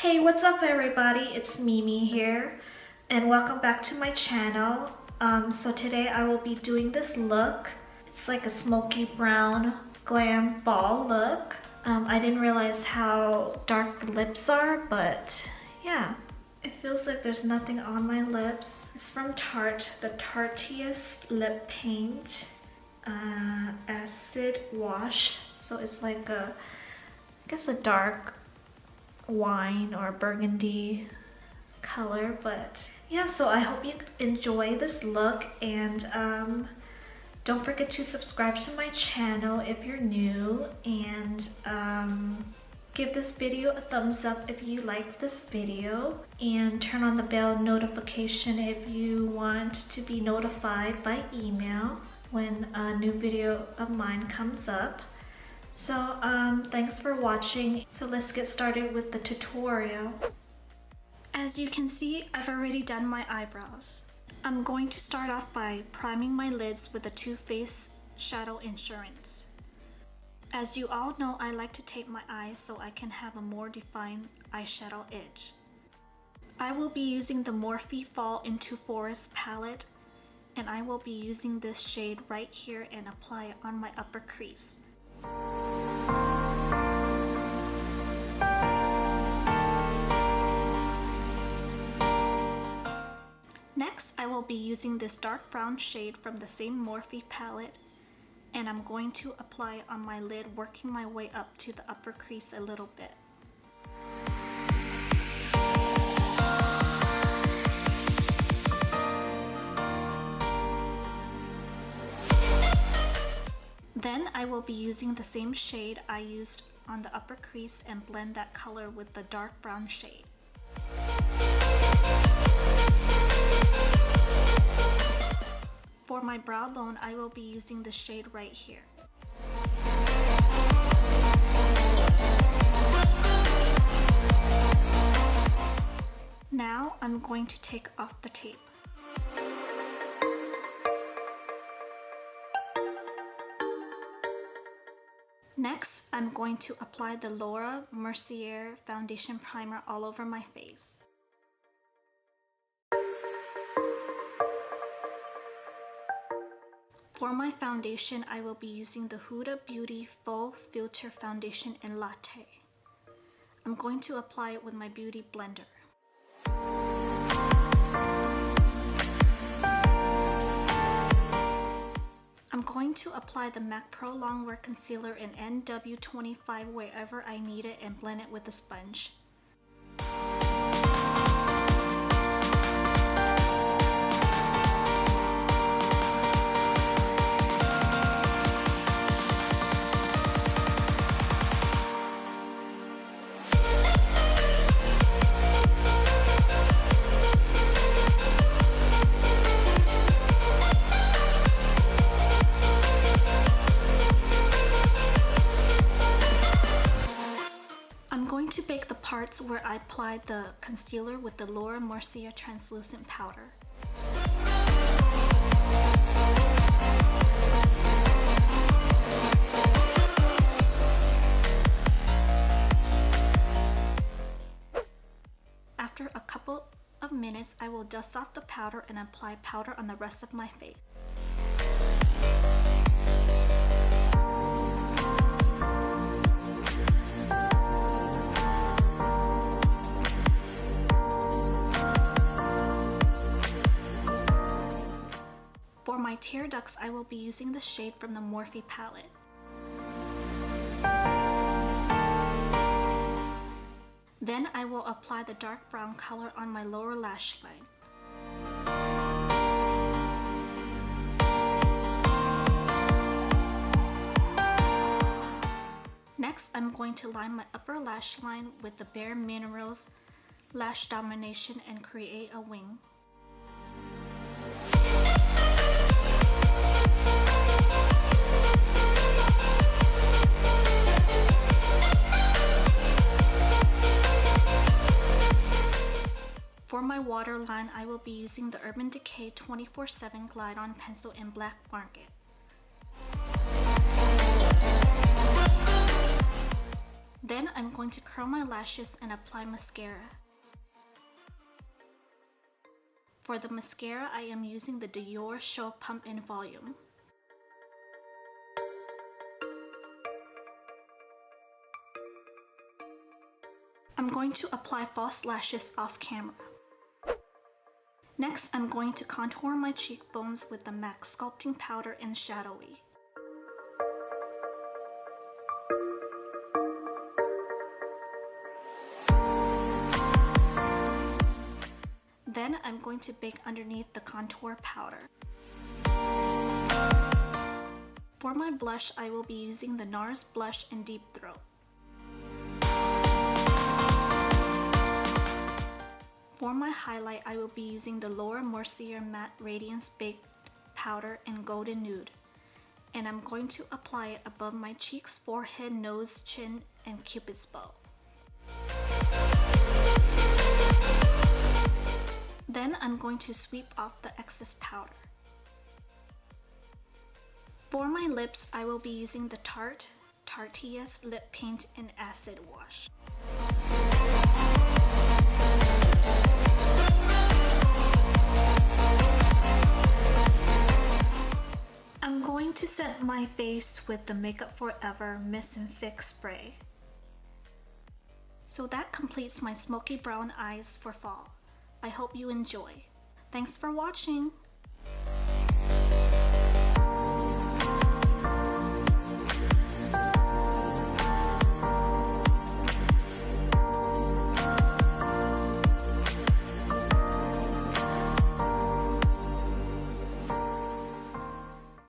Hey, what's up everybody? It's Mimi here and welcome back to my channel. So today I will be doing this look. It's like a smoky brown glam ball look. I didn't realize how dark the lips are, but yeah. It feels like there's nothing on my lips. It's from Tarte, the Tarteist Lip Paint Acid Wash. So it's like a, I guess a dark wine or burgundy color, but yeah, so I hope you enjoy this look, and don't forget to subscribe to my channel if you're new, and give this video a thumbs up if you like this video, and turn on the bell notification if you want to be notified by email when a new video of mine comes up. So thanks for watching. So let's get started with the tutorial. As you can see, I've already done my eyebrows. I'm going to start off by priming my lids with the Too Faced Shadow Insurance. As you all know, I like to tape my eyes so I can have a more defined eyeshadow edge. I will be using the Morphe Fall into Forest palette, and I will be using this shade right here and apply it on my upper crease. Next, I will be using this dark brown shade from the same Morphe palette, and I'm going to apply it on my lid, working my way up to the upper crease a little bit. Then I will be using the same shade I used on the upper crease and blend that color with the dark brown shade. For my brow bone, I will be using the shade right here. Now I'm going to take off the tape. Next, I'm going to apply the Mercier foundation primer all over my face. For my foundation, I will be using the Huda Beauty Faux Filter Foundation in Latte. I'm going to apply it with my beauty blender. I'm going to apply the MAC ProLongwear Concealer in NW25 wherever I need it and blend it with a sponge. Parts where I applied the concealer with the Mercier translucent powder. After a couple of minutes, I will dust off the powder and apply powder on the rest of my face. For my tear ducts, I will be using the shade from the Morphe palette. Then I will apply the dark brown color on my lower lash line. Next, I'm going to line my upper lash line with the BareMinerals Lash Domination and create a wing. For my waterline, I will be using the Urban Decay 24/7 Glide On Pencil in Black Market. Then I'm going to curl my lashes and apply mascara. For the mascara, I am using the Diorshow Pump in Volume. I'm going to apply false lashes off camera. Next, I'm going to contour my cheekbones with the MAC Sculpting Powder in Shadowy. Then I'm going to bake underneath the contour powder. For my blush, I will be using the NARS blush in Deep Throat. For my highlight, I will be using the Lower Mercier Matte Radiance Baked Powder in Golden Nude. And I'm going to apply it above my cheeks, forehead, nose, chin, and Cupid's bow. Then I'm going to sweep off the excess powder. For my lips, I will be using the Tarte's Lip Paint in Acid Wash. I'm going to set my face with the Makeup Forever Mist and Fix Spray. So that completes my smoky brown eyes for fall. I hope you enjoy. Thanks for watching!